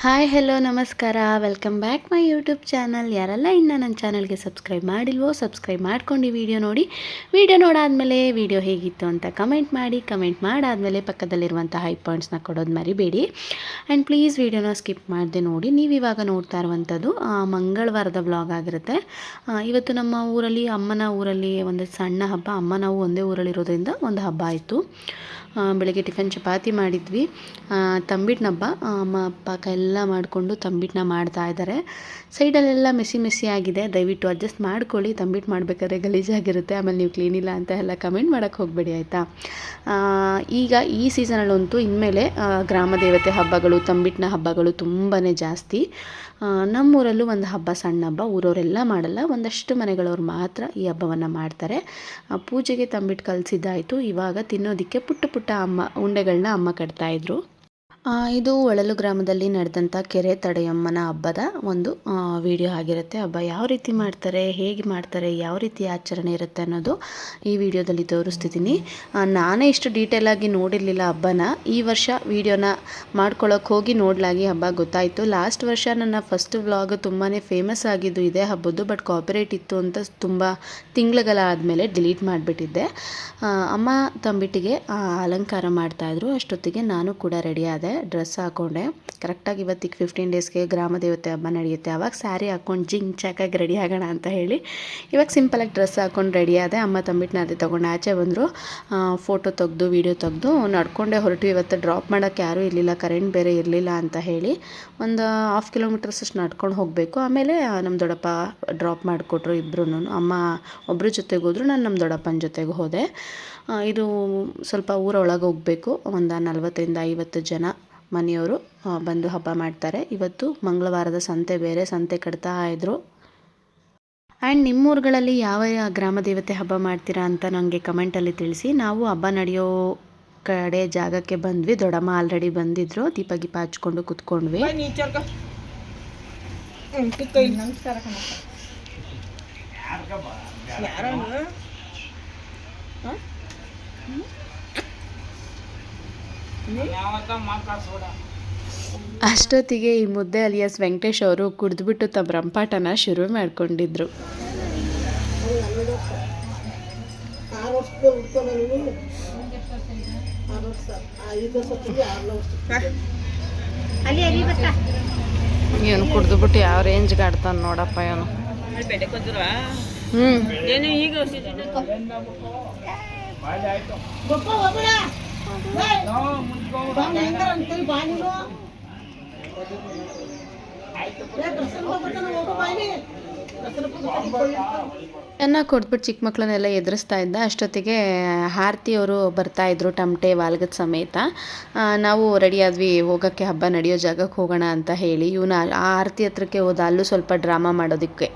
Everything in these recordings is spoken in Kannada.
ಹಾಯ್ ಹೆಲೋ ನಮಸ್ಕಾರ welcome back my YouTube channel. ಯಾರೆಲ್ಲ ಇನ್ನು ನನ್ನ ಚಾನಲ್ಗೆ ಸಬ್ಸ್ಕ್ರೈಬ್ ಮಾಡಿಲ್ವೋ ಸಬ್ಸ್ಕ್ರೈಬ್ ಮಾಡ್ಕೊಂಡು ವಿಡಿಯೋ ನೋಡಿ. ವಿಡಿಯೋ ನೋಡಾದಮೇಲೆ ವಿಡಿಯೋ ಹೇಗಿತ್ತು ಅಂತ ಕಮೆಂಟ್ ಮಾಡಿ. ಕಮೆಂಟ್ ಮಾಡಾದಮೇಲೆ ಪಕ್ಕದಲ್ಲಿರುವಂಥ ಹೈ ಪಾಯಿಂಟ್ಸ್ನ ಕೊಡೋದು ಮರಿಬೇಡಿ. ಆ್ಯಂಡ್ ಪ್ಲೀಸ್ ವಿಡಿಯೋನ ಸ್ಕಿಪ್ ಮಾಡದೆ ನೋಡಿ. ನೀವು ಇವಾಗ ನೋಡ್ತಾ ಇರುವಂಥದ್ದು ಮಂಗಳವಾರದ ವ್ಲಾಗ್ ಆಗಿರುತ್ತೆ. ಇವತ್ತು ನಮ್ಮ ಊರಲ್ಲಿ ಅಮ್ಮನ ಊರಲ್ಲಿ ಒಂದು ಸಣ್ಣ ಹಬ್ಬ. ಅಮ್ಮ ನಾವು ಒಂದೇ ಊರಲ್ಲಿರೋದ್ರಿಂದ ಒಂದು ಹಬ್ಬ ಆಯಿತು. ಬೆಳಗ್ಗೆ ಟಿಫನ್ ಚಪಾತಿ ಮಾಡಿದ್ವಿ. ತಂಬಿಟ್ಟಿನ ಹಬ್ಬ ಅಮ್ಮ ಅಪ್ಪ ಎಲ್ಲ ಮಾಡಿಕೊಂಡು ತಂಬಿಟ್ಟನ್ನ ಮಾಡ್ತಾ ಇದ್ದಾರೆ. ಸೈಡಲ್ಲೆಲ್ಲ ಮೆಸ್ಸಿ ಆಗಿದೆ, ದಯವಿಟ್ಟು ಅಡ್ಜಸ್ಟ್ ಮಾಡ್ಕೊಳ್ಳಿ. ತಂಬಿಟ್ಟು ಮಾಡಬೇಕಾದ್ರೆ ಗಲೀಜಾಗಿರುತ್ತೆ, ಆಮೇಲೆ ನೀವು ಕ್ಲೀನ್ ಇಲ್ಲ ಅಂತ ಎಲ್ಲ ಕಮೆಂಟ್ ಮಾಡೋಕ್ಕೆ ಹೋಗಬೇಡಿ ಆಯಿತಾ. ಈಗ ಈ ಸೀಸನಲ್ಲಂತೂ ಇನ್ಮೇಲೆ ಗ್ರಾಮ ದೇವತೆ ಹಬ್ಬಗಳು, ತಂಬಿಟ್ಟಿನ ಹಬ್ಬಗಳು ತುಂಬಾ ಜಾಸ್ತಿ. ನಮ್ಮೂರಲ್ಲೂ ಒಂದು ಹಬ್ಬ, ಸಣ್ಣ ಹಬ್ಬ, ಊರವರೆಲ್ಲ ಮಾಡಲ್ಲ, ಒಂದಷ್ಟು ಮನೆಗಳವ್ರು ಮಾತ್ರ ಈ ಹಬ್ಬವನ್ನು ಮಾಡ್ತಾರೆ. ಪೂಜೆಗೆ ತಂಬಿಟ್ಟು ಕಲಿಸಿದ್ದಾಯಿತು. ಇವಾಗ ತಿನ್ನೋದಕ್ಕೆ ಪುಟ್ಟ ಪುಟ್ಟ ಉಂಡೆಗಳನ್ನ ಅಮ್ಮ ಕಟ್ತಾಯಿದ್ರು. ಇದು ಒಳಲು ಗ್ರಾಮದಲ್ಲಿ ನಡೆದಂಥ ಕೆರೆ ತಡೆಯಮ್ಮನ ಹಬ್ಬದ ಒಂದು ವಿಡಿಯೋ ಆಗಿರುತ್ತೆ. ಹಬ್ಬ ಯಾವ ರೀತಿ ಮಾಡ್ತಾರೆ, ಹೇಗೆ ಮಾಡ್ತಾರೆ, ಯಾವ ರೀತಿ ಆಚರಣೆ ಇರುತ್ತೆ ಅನ್ನೋದು ಈ ವಿಡಿಯೋದಲ್ಲಿ ತೋರಿಸ್ತಿದ್ದೀನಿ. ನಾನೇ ಇಷ್ಟು ಡೀಟೇಲಾಗಿ ನೋಡಿರಲಿಲ್ಲ ಹಬ್ಬನ. ಈ ವರ್ಷ ವಿಡಿಯೋನ ಮಾಡ್ಕೊಳ್ಳೋಕೆ ಹೋಗಿ ನೋಡಲಾಗಿ ಹಬ್ಬ ಗೊತ್ತಾಯಿತು. ಲಾಸ್ಟ್ ವರ್ಷ ನನ್ನ ಫಸ್ಟ್ ವ್ಲಾಗ್ ತುಂಬಾ ಫೇಮಸ್ ಆಗಿದ್ದು ಇದೇ ಹಬ್ಬದ್ದು, ಬಟ್ ಕಾಪಿರೈಟ್ ಇತ್ತು ಅಂತ ತುಂಬ ತಿಂಗಳುಗಳಾದಮೇಲೆ ಡಿಲೀಟ್ ಮಾಡಿಬಿಟ್ಟಿದ್ದೆ. ಅಮ್ಮ ತಂಬಿಟ್ಟಿಗೆ ಅಲಂಕಾರ ಮಾಡ್ತಾಯಿದ್ರು. ಅಷ್ಟೊತ್ತಿಗೆ ನಾನು ಕೂಡ ರೆಡಿ ಆದೆ, ಡ್ರೆಸ್ ಹಾಕ್ಕೊಂಡೆ. ಕರೆಕ್ಟಾಗಿ ಇವತ್ತಿಗೆ 15 ಡೇಸ್ಗೆ ಗ್ರಾಮ ದೇವತೆ ಹಬ್ಬ ನಡೆಯುತ್ತೆ. ಆವಾಗ ಸ್ಯಾರಿ ಹಾಕ್ಕೊಂಡು ಜಿಂಗ್ ಚಾಕಾಗಿ ರೆಡಿ ಆಗೋಣ ಅಂತ ಹೇಳಿ ಇವಾಗ ಸಿಂಪಲಾಗಿ ಡ್ರೆಸ್ ಹಾಕ್ಕೊಂಡು ರೆಡಿ ಆದೆ. ಅಮ್ಮ ತಂಬಿಟ್ಟನ್ನ ಅದೇ ತೊಗೊಂಡು ಆಚೆ ಬಂದರು. ಫೋಟೋ ತೆಗೆದು ವೀಡಿಯೋ ತೆಗೆದು ನಡ್ಕೊಂಡೇ ಹೊರಟು. ಇವತ್ತು ಡ್ರಾಪ್ ಮಾಡೋಕ್ಕೆ ಯಾರೂ ಇರಲಿಲ್ಲ, ಕರೆಂಟ್ ಬೇರೆ ಇರಲಿಲ್ಲ ಅಂತ ಹೇಳಿ ಒಂದು 1/2 ಕಿಲೋಮೀಟರ್ಸ್ ಅಷ್ಟು ನಡ್ಕೊಂಡು ಹೋಗಬೇಕು. ಆಮೇಲೆ ನಮ್ಮ ದೊಡ್ಡಪ್ಪ ಡ್ರಾಪ್ ಮಾಡಿಕೊಟ್ರು ಇಬ್ಬರೂ. ಅಮ್ಮ ಒಬ್ಬರ ಜೊತೆಗೆ ಹೋದರು, ನಾನು ನಮ್ಮ ದೊಡ್ಡಪ್ಪನ ಜೊತೆಗೆ ಹೋದೆ. ಇದು ಸ್ವಲ್ಪ ಊರೊಳಗೆ ಹೋಗಬೇಕು. ಒಂದು 40-50 ಜನ ಮನೆಯವರು ಬಂದು ಹಬ್ಬ ಮಾಡ್ತಾರೆ. ಇವತ್ತು ಮಂಗಳವಾರದ ಸಂತೆ ಬೇರೆ, ಸಂತೆ ಕಟ್ತಾ ಇದ್ರು. ಆ್ಯಂಡ್ ನಿಮ್ಮೂರುಗಳಲ್ಲಿ ಯಾವ ಗ್ರಾಮ ದೇವತೆ ಹಬ್ಬ ಮಾಡ್ತೀರಾ ಅಂತ ನನಗೆ ಕಮೆಂಟಲ್ಲಿ ತಿಳಿಸಿ. ನಾವು ಹಬ್ಬ ನಡೆಯೋ ಕಡೆ ಜಾಗಕ್ಕೆ ಬಂದ್ವಿ. ದೊಡ್ಡಮ್ಮ ಆಲ್ರೆಡಿ ಬಂದಿದ್ರು. ದೀಪ ಗೀಪ ಹಚ್ಕೊಂಡು ಕುತ್ಕೊಂಡ್ವಿ. ಅಷ್ಟೊತ್ತಿಗೆ ಈ ಮುದ್ದೆ ಅಲಿಯಾಸ್ ವೆಂಕಟೇಶ್ ಅವರು ಕುಡಿದ್ಬಿಟ್ಟು ತಮ್ಮ ರಂಪಾಟನ ಶುರು ಮಾಡ್ಕೊಂಡಿದ್ರು. ಇವನು ಕುಡಿದ್ಬಿಟ್ಟು ಯಾವ ರೇಂಜ್ಗೆ ಆಡ್ತಾನೆ ನೋಡಪ್ಪ ಇವನು. ಚೆನ್ನಾಗಿ ಕೊಡ್ಬಿಟ್ಟು ಚಿಕ್ಕ ಮಕ್ಕಳನ್ನೆಲ್ಲ ಎದುರಿಸ್ತಾ ಇದ್ದ. ಅಷ್ಟೊತ್ತಿಗೆ ಆರತಿಯವರು ಬರ್ತಾಯಿದ್ರು ಟಮಟೆ ವಾಲ್ಗದ ಸಮೇತ. ನಾವು ರೆಡಿ ಆದ್ವಿ ಹೋಗೋಕ್ಕೆ, ಹಬ್ಬ ನಡೆಯೋ ಜಾಗಕ್ಕೆ ಹೋಗೋಣ ಅಂತ ಹೇಳಿ. ಇವನು ಆ ಆರತಿ ಹತ್ರಕ್ಕೆ ಹೋದ, ಅಲ್ಲೂ ಸ್ವಲ್ಪ ಡ್ರಾಮಾ ಮಾಡೋದಕ್ಕೆ.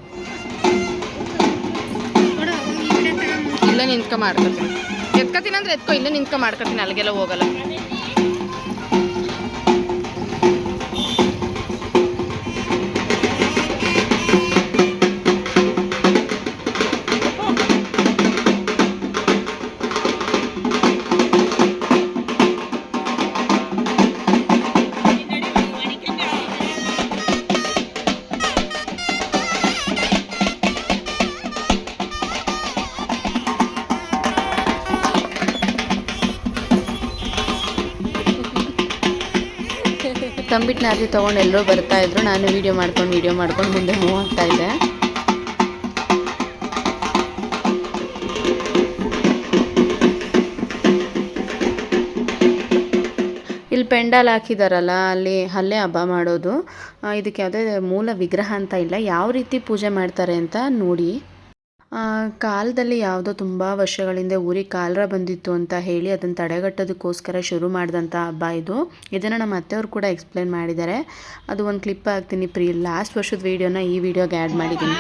ಇಲ್ಲೇ ನಿಂತ್ಕೊ ಮಾಡ್ಕೊತೀನಿ, ಎತ್ಕೊತೀನಿ ಅಂದರೆ ಎತ್ಕೊ, ಇಲ್ಲೇ ನಿಂತ್ಕೊ ಮಾಡ್ಕೊತೀನಿ, ಅಲ್ಲಿಗೆಲ್ಲ ಹೋಗಲ್ಲ. ತಂಬಿಟ್ಟಿನ ಆರತಿ ತೊಗೊಂಡು ಎಲ್ಲರೂ ಬರ್ತಾಯಿದ್ರು. ನಾನು ವೀಡಿಯೋ ಮಾಡ್ಕೊಂಡು ಮುಂದೆ ಮೂವ್ ಆಗ್ತಾಯಿದ್ದೆ. ಇಲ್ಲಿ ಪೆಂಡಾಲ್ ಹಾಕಿದಾರಲ್ಲ, ಅಲ್ಲೇ ಹಬ್ಬ ಮಾಡೋದು. ಇದಕ್ಕೆ ಯಾವುದೇ ಮೂಲ ವಿಗ್ರಹ ಅಂತ ಇಲ್ಲ. ಯಾವ ರೀತಿ ಪೂಜೆ ಮಾಡ್ತಾರೆ ಅಂತ ನೋಡಿ. ಕಾಲದಲ್ಲಿ ಯಾವುದೋ ತುಂಬ ವರ್ಷಗಳಿಂದ ಊರಿಗೆ ಕಾಲರ ಬಂದಿತ್ತು ಅಂತ ಹೇಳಿ ಅದನ್ನು ತಡೆಗಟ್ಟೋದಕ್ಕೋಸ್ಕರ ಶುರು ಮಾಡಿದಂಥ ಹಬ್ಬ ಇದು. ಇದನ್ನು ನಮ್ಮ ಅತ್ತೆಯವರು ಕೂಡ ಎಕ್ಸ್ಪ್ಲೇನ್ ಮಾಡಿದ್ದಾರೆ. ಅದು ಒಂದು ಕ್ಲಿಪ್ ಹಾಕ್ತೀನಿ. ಲಾಸ್ಟ್ ವರ್ಷದ ವೀಡಿಯೋನ ಈ ವಿಡಿಯೋಗೆ ಆ್ಯಡ್ ಮಾಡಿದ್ದೀನಿ.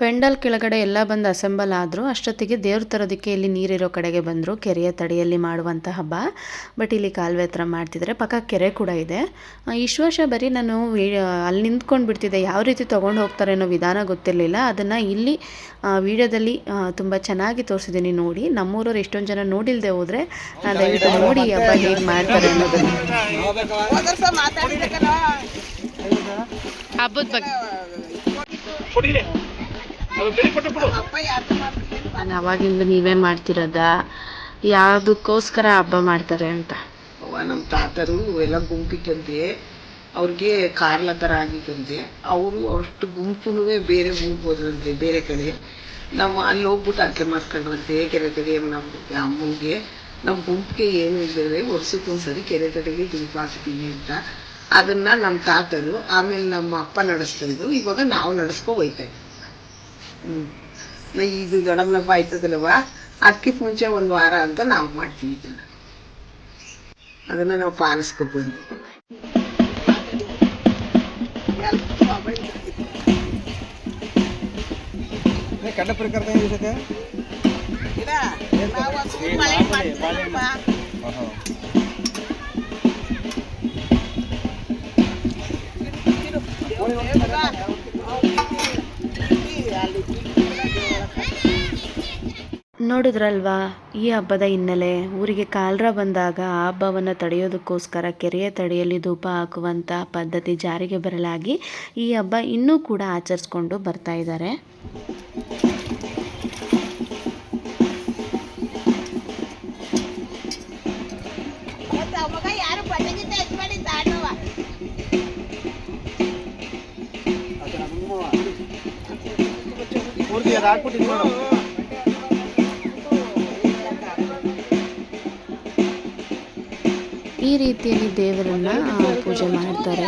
ಪೆಂಡಲ್ ಕೆಳಗಡೆ ಎಲ್ಲ ಬಂದು ಅಸೆಂಬಲ್ ಆದರು. ಅಷ್ಟೊತ್ತಿಗೆ ದೇವ್ರ ತರೋದಕ್ಕೆ ಇಲ್ಲಿ ನೀರಿರೋ ಕಡೆಗೆ ಬಂದರು. ಕೆರೆಯ ತಡಿಯಲ್ಲಿ ಮಾಡುವಂಥ ಹಬ್ಬ. ಬಟ್ ಇಲ್ಲಿ ಕಾಲುವೆ ಹತ್ರ ಮಾಡ್ತಿದ್ದಾರೆ. ಪಕ್ಕ ಕೆರೆ ಕೂಡ ಇದೆ. ಇಷ್ಟು ವರ್ಷ ಬರೀ ನಾನು ಅಲ್ಲಿ ನಿಂತ್ಕೊಂಡು ಬಿಡ್ತಿದ್ದೆ, ಯಾವ ರೀತಿ ತೊಗೊಂಡು ಹೋಗ್ತಾರೆ ಅನ್ನೋ ವಿಧಾನ ಗೊತ್ತಿರಲಿಲ್ಲ. ಅದನ್ನು ಇಲ್ಲಿ ವಿಡಿಯೋದಲ್ಲಿ ತುಂಬ ಚೆನ್ನಾಗಿ ತೋರಿಸಿದ್ದೀನಿ ನೋಡಿ. ನಮ್ಮೂರವ್ರು ಎಷ್ಟೊಂದು ಜನ ನೋಡಿಲ್ಲದೆ ಹೋದರೆ ದಯವಿಟ್ಟು ನೋಡಿ ಹಬ್ಬ ಹೇಗೆ ಮಾಡ್ತಾರೆ ಅನ್ನೋದನ್ನು. ಹಬ್ಬದ ಬಗ್ಗೆ ಅವಾಗಿಂದ ನೀವೇ ಮಾಡ್ತಿರೋದ? ಯಾವುದಕ್ಕೋಸ್ಕರ ಹಬ್ಬ ಮಾಡ್ತಾರೆ ಅಂತ? ನಮ್ಮ ತಾತರು ಎಲ್ಲ ಗುಂಪಿತ್ತಂತೆ, ಅವ್ರಿಗೆ ಕಾರ್ಲ ಥರ ಆಗಿತ್ತಂತೆ. ಅವರು ಅಷ್ಟು ಗುಂಪು ಬೇರೆ ಗುಂಪು ಹೋದ್ರಂತೆ ಬೇರೆ ಕಡೆ. ನಮ್ಮ ಅಲ್ಲಿ ಹೋಗ್ಬಿಟ್ಟು ಅಕ್ಕೆ ಮಾಡ್ಕೊಂಡ್ರಂತೆ ಕೆರೆ ತಡೆ ಅಮ್ಮನಿಗೆ. ನಮ್ಮ ಗುಂಪಿಗೆ ಏನು ಇಲ್ಲದೆ ವರ್ಷಕ್ಕೊಂದ್ಸರಿ ಕೆರೆ ತಡೆಗೆ ದೀಪ ಹಾಕ್ತೀವಿ ಅಂತ. ಅದನ್ನ ನಮ್ಮ ತಾತರು, ಆಮೇಲೆ ನಮ್ಮ ಅಪ್ಪ ನಡೆಸ್ತಾ ಇದ್ರು. ಇವಾಗ ನಾವು ನಡೆಸ್ಕೊ ಹೋಯ್ತಾ ಇದ್ವಿ. ಇದು ದೊಡ್ಡಮ್ಮನಪ್ಪ ಆಯ್ತದಲ್ವ, ಅದಕ್ಕಿಂತ ಮುಂಚೆ ಒಂದು ವಾರ ಅಂತ ನಾವು ಮಾಡ್ತೀವಿ. ಅದನ್ನ ನಾವು ಪಾಲಿಸ್ಕೊಬಂದು ನೋಡಿದ್ರಲ್ವಾ ಈ ಹಬ್ಬದ ಹಿನ್ನೆಲೆ. ಊರಿಗೆ ಕಾಲ್ರ ಬಂದಾಗ ಆ ಹಬ್ಬವನ್ನು ತಡೆಯೋದಕ್ಕೋಸ್ಕರ ಕೆರೆಯ ತಡೆಯಲ್ಲಿ ಧೂಪ ಹಾಕುವಂಥ ಪದ್ಧತಿ ಜಾರಿಗೆ ಬರಲಾಗಿ ಈ ಹಬ್ಬ ಇನ್ನೂ ಕೂಡ ಆಚರಿಸ್ಕೊಂಡು ಬರ್ತಾ ಇದ್ದಾರೆ. ಈ ರೀತಿಯಲ್ಲಿ ದೇವರನ್ನ ಪೂಜೆ ಮಾಡ್ತಾರೆ.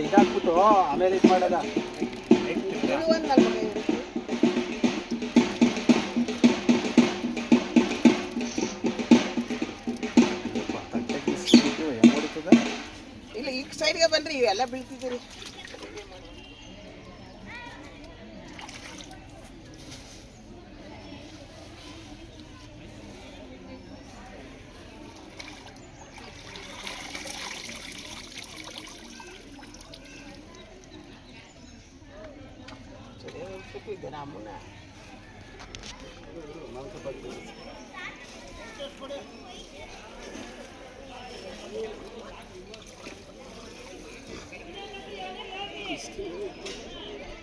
ಇದಾಕ್ಬಿಟ್ಟು ಆಮೇಲೆ ಇದು ಮಾಡೋದ. ಇಲ್ಲ ಈ ಸೈಡ್ಗೆ ಬನ್ರಿ, ಇವೆಲ್ಲ ಬೀಳ್ತಿದ್ದೀರಿ.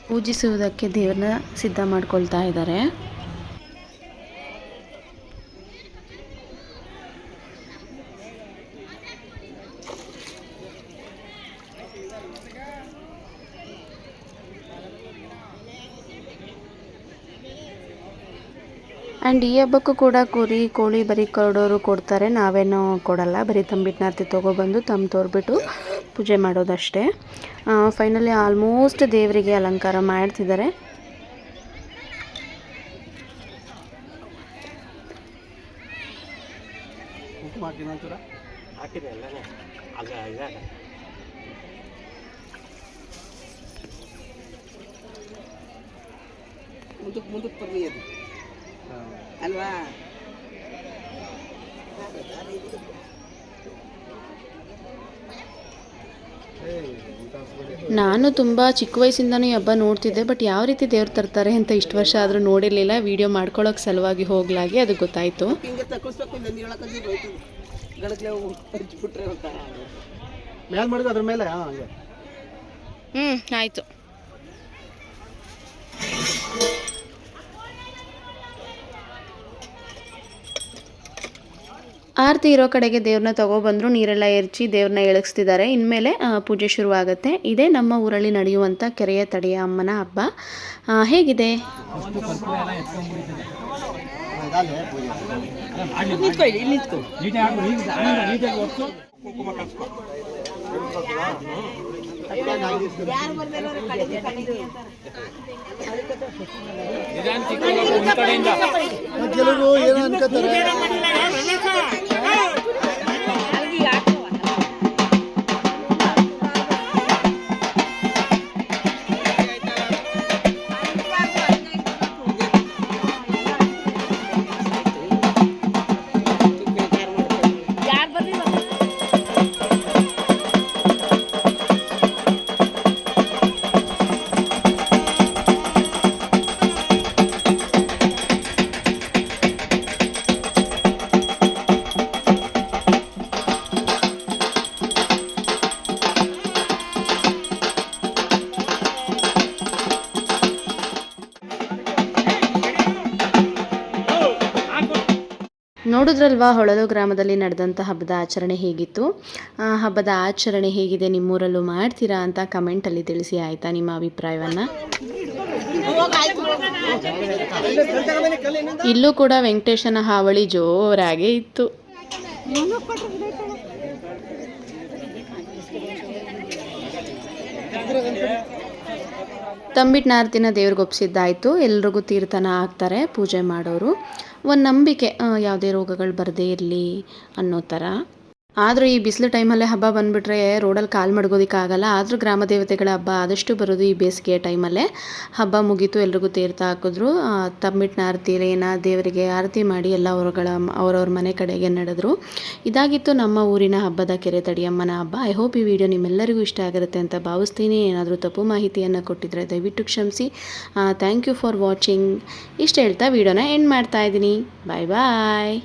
ಪೂಜಿಸುವುದಕ್ಕೆ ದೇವ್ರನ್ನ ಸಿದ್ಧ ಮಾಡ್ಕೊಳ್ತಾ ಇದ್ದಾರೆ. ಆ್ಯಂಡ್ ಈ ಹಬ್ಬಕ್ಕೂ ಕೂಡ ಕುರಿ ಕೋಳಿ ಬರೀ ಕೊಡೋರು ಕೊಡ್ತಾರೆ, ನಾವೇನೋ ಕೊಡಲ್ಲ. ಬರೀ ತಂಬಿಟ್ನಾರ್ತಿ ತೊಗೊಬಂದು ತೋರ್ಬಿಟ್ಟು ಪೂಜೆ ಮಾಡೋದಷ್ಟೇ. ಫೈನಲಿ ಆಲ್ಮೋಸ್ಟ್ ದೇವರಿಗೆ ಅಲಂಕಾರ ಮಾಡ್ತಿದ್ದಾರೆ. ಮುಂದಕ್ಕೆ ಬರ್ಲಿ ಅದು ಅಲ್ವಾ? ನಾನು ತುಂಬ ಚಿಕ್ಕ ವಯಸ್ಸಿಂದನೂ ಈ ಹಬ್ಬ ನೋಡ್ತಿದ್ದೆ, ಬಟ್ ಯಾವ ರೀತಿ ದೇವ್ರು ತರ್ತಾರೆ ಅಂತ ಇಷ್ಟು ವರ್ಷ ಆದರೂ ನೋಡಿರಲಿಲ್ಲ. ವಿಡಿಯೋ ಮಾಡ್ಕೊಳ್ಳೋಕೆ ಸಲುವಾಗಿ ಹೋಗ್ಲಾಗಿ ಅದು ಗೊತ್ತಾಯಿತು. ಆಯಿತು. ಆರತಿ ಇರೋ ಕಡೆಗೆ ದೇವ್ರನ್ನ ತಗೊಬಂದರು. ನೀರೆಲ್ಲ ಎರಚಿ ದೇವ್ರನ್ನ ಎಳಗಿಸ್ತಿದ್ದಾರೆ. ಇನ್ಮೇಲೆ ಪೂಜೆ ಶುರುವಾಗುತ್ತೆ. ಇದೇ ನಮ್ಮ ಊರಲ್ಲಿ ನಡೆಯುವಂಥ ಕೆರೆಯ ತಡೆಯ ಅಮ್ಮನ ಹಬ್ಬ. ಹೇಗಿದೆ? ಕೆಲವರು ಏನೋ ಅನ್ಕೋತಾರೆ. ನೋಡಿದ್ರಲ್ವಾ ಹೊಳಲು ಗ್ರಾಮದಲ್ಲಿ ನಡೆದಂಥ ಹಬ್ಬದ ಆಚರಣೆ ಹೇಗಿತ್ತು. ಹಬ್ಬದ ಆಚರಣೆ ಹೇಗಿದೆ, ನಿಮ್ಮೂರಲ್ಲೂ ಮಾಡ್ತೀರಾ ಅಂತ ಕಮೆಂಟಲ್ಲಿ ತಿಳಿಸಿ ಆಯಿತಾ ನಿಮ್ಮ ಅಭಿಪ್ರಾಯವನ್ನು. ಇಲ್ಲೂ ಕೂಡ ವೆಂಕಟೇಶನ ಹಾವಳಿ ಜೋರಾಗೇ ಇತ್ತು. ತಂಬಿಟ್ಟು ಆರತಿನ ದೇವ್ರಿಗೆ ಒಪ್ಪಿಸಿದ್ದಾಯಿತು. ಎಲ್ರಿಗೂ ತೀರ್ಥನ ಹಾಕ್ತಾರೆ ಪೂಜೆ ಮಾಡೋರು. ಒಂದು ನಂಬಿಕೆ, ಯಾವುದೇ ರೋಗಗಳು ಬರದೇ ಇರಲಿ ಅನ್ನೋ ಥರ. ಆದರೂ ಈ ಬಿಸಿಲು ಟೈಮಲ್ಲೇ ಹಬ್ಬ ಬಂದುಬಿಟ್ರೆ ರೋಡಲ್ಲಿ ಕಾಲು ಮಡ್ಗೋದಕ್ಕಾಗಲ್ಲ. ಆದರೂ ಗ್ರಾಮ ದೇವತೆಗಳ ಹಬ್ಬ ಆದಷ್ಟು ಬರೋದು ಈ ಬೇಸಿಗೆ ಟೈಮಲ್ಲೇ. ಹಬ್ಬ ಮುಗೀತು, ಎಲ್ರಿಗೂ ತೀರ್ಥ ಹಾಕಿದ್ರು. ತಂಬಿಟ್ಟಿನ ಆರತಿನ ದೇವರಿಗೆ ಆರತಿ ಮಾಡಿ ಎಲ್ಲ ಅವ್ರವ್ರ ಮನೆ ಕಡೆಗೆ ನಡೆದ್ರು. ಇದಾಗಿತ್ತು ನಮ್ಮ ಊರಿನ ಹಬ್ಬದ ಕೆರೆ ತಡಿಯಮ್ಮನ ಹಬ್ಬ. ಐ ಹೋಪ್ ಈ ವಿಡಿಯೋ ನಿಮ್ಮೆಲ್ಲರಿಗೂ ಇಷ್ಟ ಆಗಿರುತ್ತೆ ಅಂತ ಭಾವಿಸ್ತೀನಿ. ಏನಾದರೂ ತಪ್ಪು ಮಾಹಿತಿಯನ್ನು ಕೊಟ್ಟಿದ್ರೆ ದಯವಿಟ್ಟು ಕ್ಷಮಿಸಿ. Thank you for watching. ಇಷ್ಟು ಹೇಳ್ತಾ ವಿಡಿಯೋನ ಎಂಡ್ ಮಾಡ್ತಾ ಇದ್ದೀನಿ. ಬಾಯ್ ಬಾಯ್.